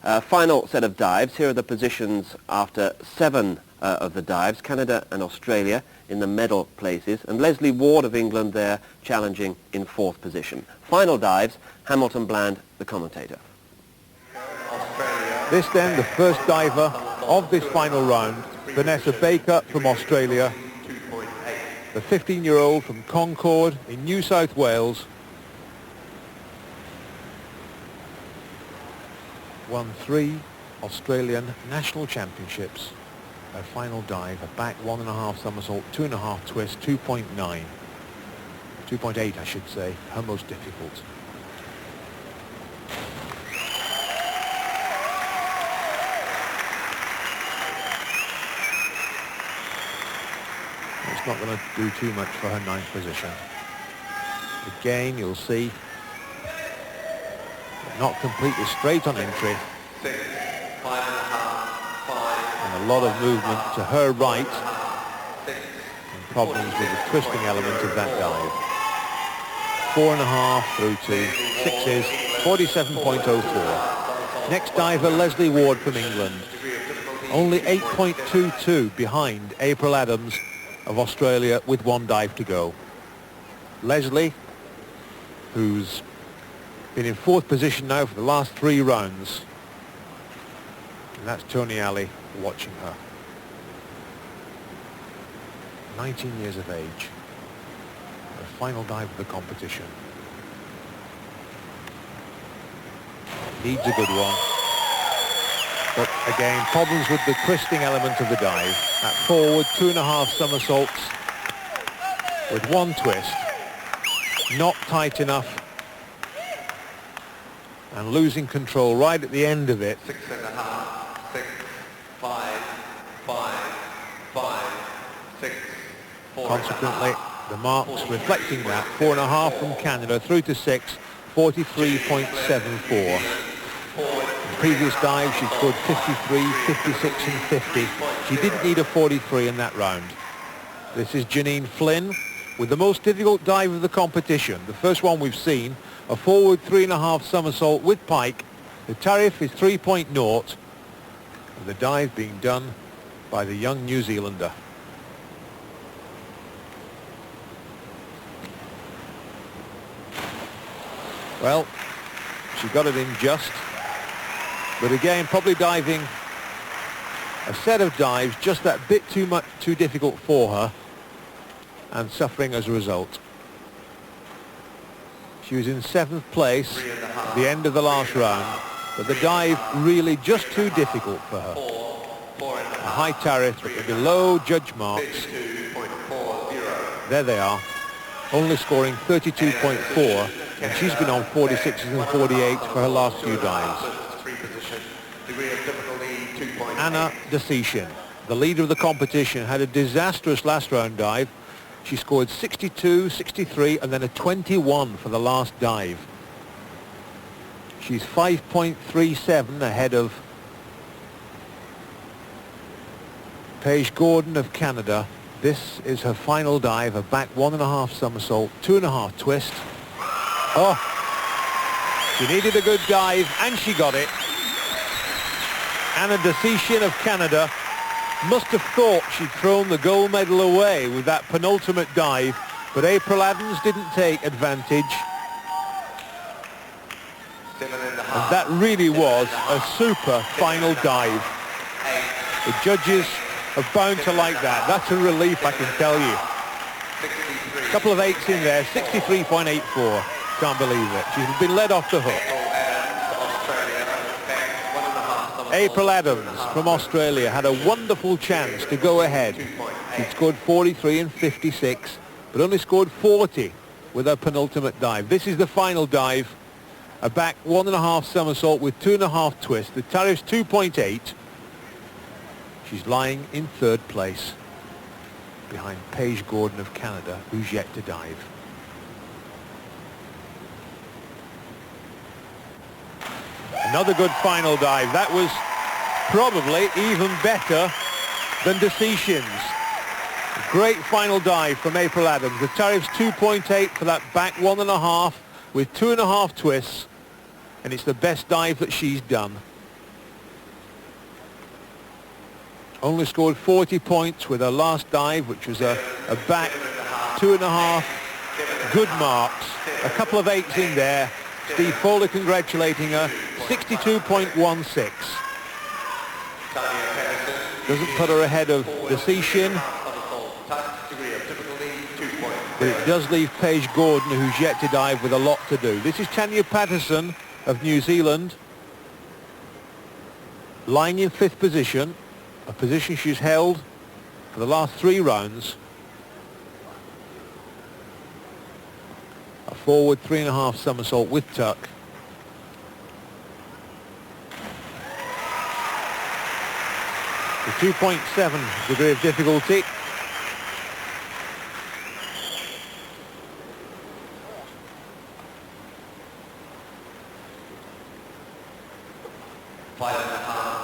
Final set of dives. Here are the positions after 7 of the dives. Canada and Australia in the medal places, and Leslie Ward of England there challenging in 4th position. Final dives, Hamilton Bland, the commentator. This then, the first diver of this final round, Vanessa Baker from Australia, the 15-year-old from Concord in New South Wales. Won 3 Australian national championships. Her final dive, a back 1.5 somersault, 2.5 twist, 2.9. 2.8 I should say, her most difficult. It's not going to do too much for her 9th position. Again, you'll see, not completely straight on entry. 6, 5.5, 5. And a lot of movement to her right. And problems with the twisting element of that dive. 4.5 through to 6s, 47.04. Next diver, Leslie Ward from England. Only 8.22 behind April Adams of Australia with 1 dive to go. Leslie, who's been in 4th position now for the last 3 rounds. And that's Tony Alley watching her. 19 years of age. Her final dive of the competition. Needs a good one. But again, problems with the twisting element of the dive. That forward 2.5 somersaults with 1 twist. Not tight enough. And losing control right at the end of it. 6.5, 6, 5, 5, 5, 6, 4. Consequently, the marks reflecting that. 4.5 from Canada through to 6, 43.74. In previous dives, she scored 53, 56 and 50. She didn't need a 43 in that round. This is Janine Flynn with the most difficult dive of the competition. The first one we've seen, a forward 3.5 somersault with pike. The tariff is 3.0, and the dive being done by the young New Zealander. Well, she got it in just, but again, probably diving a set of dives just that bit too difficult for her, and suffering as a result. She was in 7th place at the end of the last round, but the dive really just too difficult for her. A high tariff, but they're below judge marks. There they are, only scoring 32.4, and she's been on 46s and 48s for her last few dives. Anna Desichin, the leader of the competition, had a disastrous last round dive. She scored 62, 63, and then a 21 for the last dive. She's 5.37 ahead of Paige Gordon of Canada. This is her final dive, a back 1.5 somersault, 2.5 twist. Oh, she needed a good dive, and she got it. Anna Desichin of Canada must have thought she'd thrown the gold medal away with that penultimate dive, but April Adams didn't take advantage. And that really was a super final dive. The judges are bound to like that. That's a relief, I can tell you. A couple of 8s in there, 63.84. Can't believe it. She's been led off the hook. April Adams from Australia had a wonderful chance to go ahead. She'd scored 43 and 56, but only scored 40 with her penultimate dive. This is the final dive, a back 1.5 somersault with 2.5 twists. The tariff's 2.8. She's lying in 3rd place behind Paige Gordon of Canada, who's yet to dive. Another good final dive. That was probably even better than Desichin's. Great final dive from April Adams. The tariff's 2.8 for that back 1.5 with 2.5 twists, and it's the best dive that she's done. only scored 40 points with her last dive, which was a back 2.5 good marks. A couple of 8s in there. Steve Fowler congratulating her. 62.16. Doesn't put her ahead of the Seashin, but it does leave Paige Gordon, who's yet to dive, with a lot to do. This is Tanya Patterson of New Zealand, lying in 5th position, a position she's held for the last 3 rounds. A forward 3.5 somersault with tuck. The 2.7 degree of difficulty.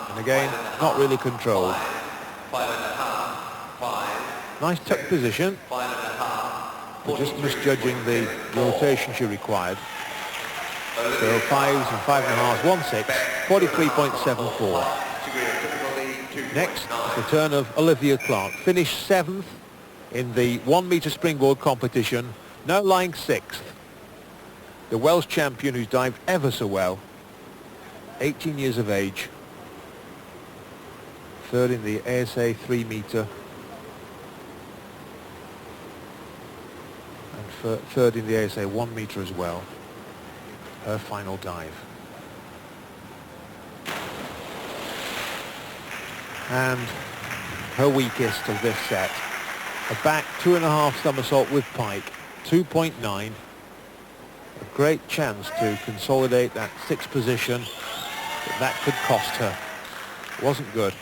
And again, not really controlled. 5.5. Nice tuck position, 5.5. but just misjudging the rotation she required. So 5s and 5.5s, 1.6, 43.74. Next, the turn of Olivia Clark. Finished 7th in the 1 metre springboard competition, now lying 6th. The Welsh champion who's dived ever so well, 18 years of age, 3rd in the ASA 3 metre, and 3rd in the ASA 1 metre as well. Her final dive. And her weakest of this set, a back 2.5 somersault with pike, 2.9. A great chance to consolidate that 6th position, but that could cost her. Wasn't good.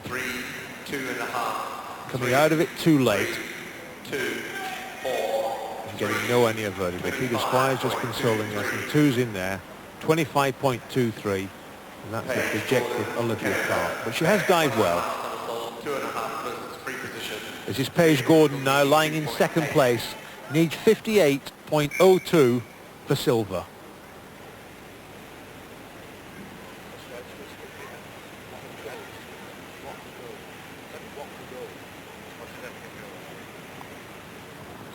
3, 2.5. Coming out of it too late. 2, 4. And getting no any vertical. Peter Squires just consoling us, and 2's in there. 25.23. And that's the projected Olivia Clark. But she has dived well. 2.5 free position. This is Paige Gordon now, lying in 2nd place. Needs 58.02 for silver.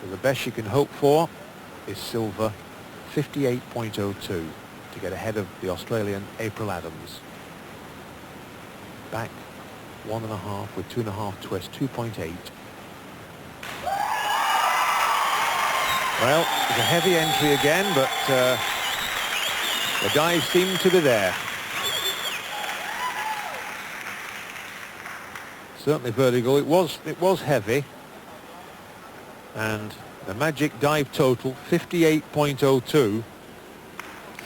So the best she can hope for is silver, 58.02. to get ahead of the Australian April Adams. Back 1.5 with 2.5 twist, 2.8. Well, it's a heavy entry again, but the dive seemed to be there. Certainly vertical. It was heavy, and the magic dive total 58.02.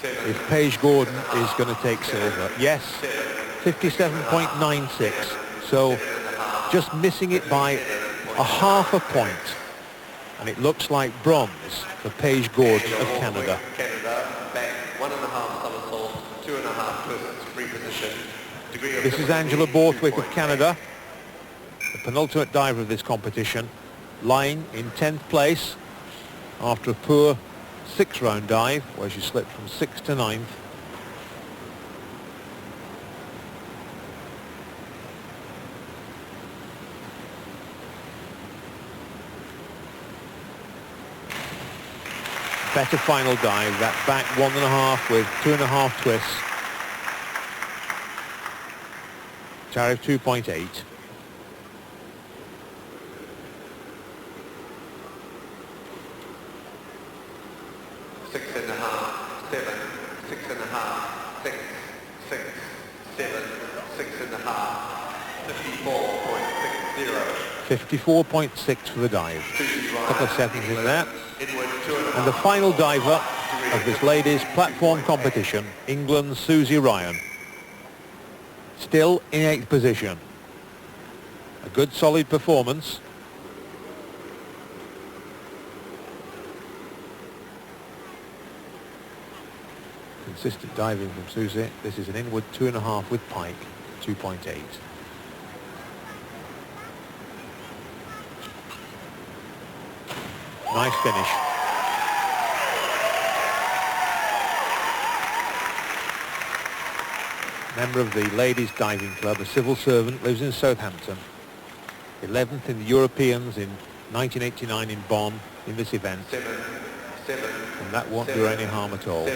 If Paige Gordon is going to take silver. Yes, 57.96. So just missing it by a half a point. And it looks like bronze for Paige Gordon of Canada. Back 1.5 somersault, 2.5 twists, free position. This is Angela Borthwick of Canada, the penultimate diver of this competition, lying in 10th place after a poor 6-round dive where she slipped from 6th to 9th. Better final dive, that back 1.5 with 2.5 twists. Tariff 2.8. .6 for the dive. A couple of seconds in there. And the final diver of this ladies' platform competition, England's Susie Ryan. Still in 8th position. A good solid performance. Consistent diving from Susie. This is an inward 2.5 with pike, 2.8. Nice finish. member of the Ladies Diving Club, a civil servant, lives in Southampton. 11th in the Europeans in 1989 in Bonn in this event. And that won't do any harm at all.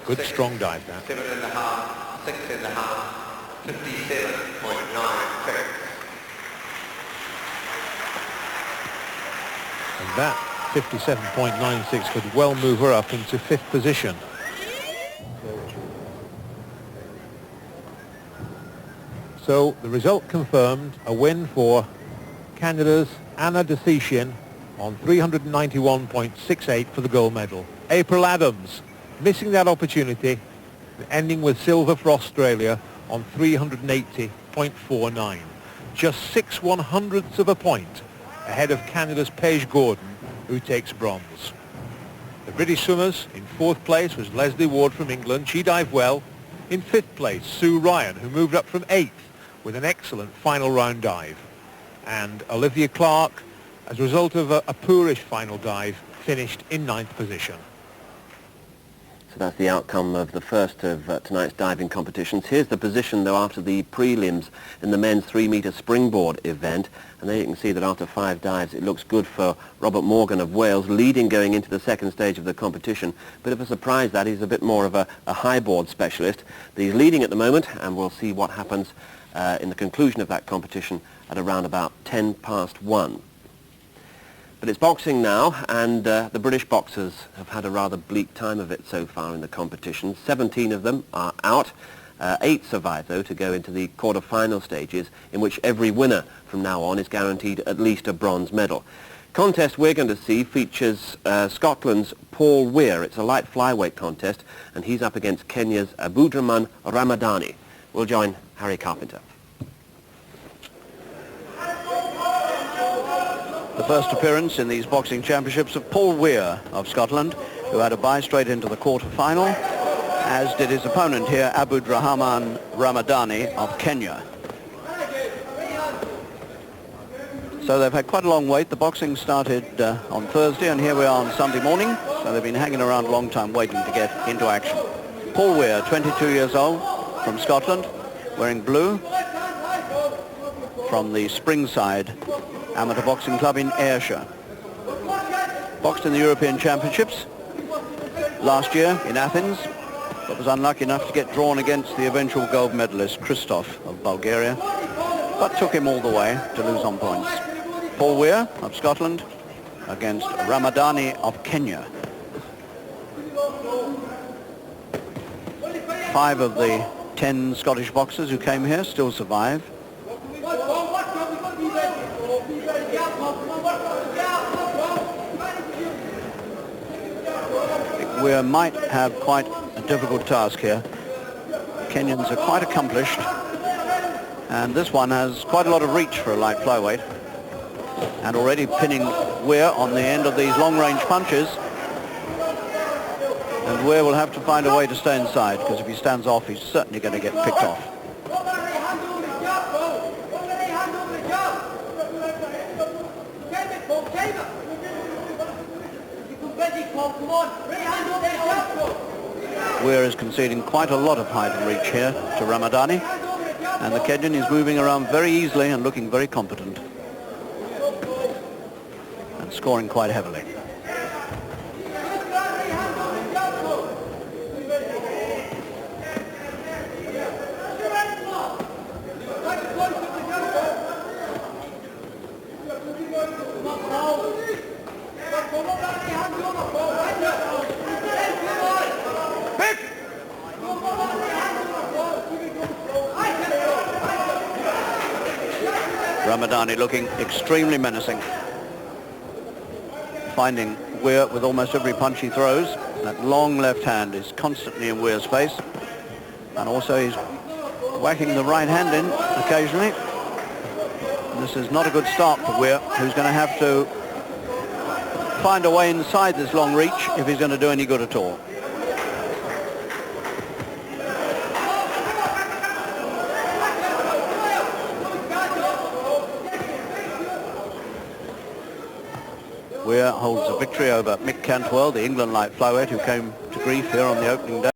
Good strong dive, that. 7.5, 6.5, 57.96. And that 57.96 could well move her up into 5th position. So the result confirmed, a win for Canada's Anna Desichin on 391.68 for the gold medal. April Adams missing that opportunity, ending with silver for Australia on 380.49. Just 6/100ths of a point ahead of Canada's Paige Gordon, who takes bronze. The British swimmers, in 4th place was Leslie Ward from England. She dived well. In 5th place, Sue Ryan, who moved up from 8th with an excellent final round dive. And Olivia Clark, as a result of a poorish final dive, finished in 9th position. So that's the outcome of the first of tonight's diving competitions. Here's the position, though, after the prelims in the men's 3-metre springboard event. And there you can see that after 5 dives, it looks good for Robert Morgan of Wales, leading going into the second stage of the competition. Bit of a surprise that he's a bit more of a highboard specialist. But he's leading at the moment, and we'll see what happens in the conclusion of that competition at around about 1:10. But it's boxing now, and the British boxers have had a rather bleak time of it so far in the competition. 17 of them are out. 8 survive, though, to go into the quarter-final stages, in which every winner from now on is guaranteed at least a bronze medal. Contest we're going to see features Scotland's Paul Weir. It's a light flyweight contest, and he's up against Kenya's Abdurrahman Ramadani. We'll join Harry Carpenter. The first appearance in these boxing championships of Paul Weir of Scotland, who had a bye straight into the quarter-final, as did his opponent here, Abdurrahman Ramadani of Kenya. So they've had quite a long wait. The boxing started on Thursday, and here we are on Sunday morning. So they've been hanging around a long time waiting to get into action. Paul Weir, 22 years old, from Scotland, wearing blue, from the Springside Amateur Boxing Club in Ayrshire. Boxed in the European Championships last year in Athens, but was unlucky enough to get drawn against the eventual gold medalist Christoph of Bulgaria, but took him all the way to lose on points. Paul Weir of Scotland against Ramadani of Kenya. 5 of the 10 Scottish boxers who came here still survive. We might have quite a difficult task here. Kenyans are quite accomplished, and this one has quite a lot of reach for a light flyweight, and already pinning Weir on the end of these long-range punches. And Weir will have to find a way to stay inside, because if he stands off, he's certainly going to get picked off. Weir is conceding quite a lot of height and reach here to Ramadani, and the Kenyan is moving around very easily and looking very competent and scoring quite heavily. Ramadani looking extremely menacing, finding Weir with almost every punch he throws. That long left hand is constantly in Weir's face, and also he's whacking the right hand in occasionally. And this is not a good start for Weir, who's going to have to find a way inside this long reach if he's going to do any good at all. Weir holds a victory over Mick Cantwell, the England light flyweight, who came to grief here on the opening day.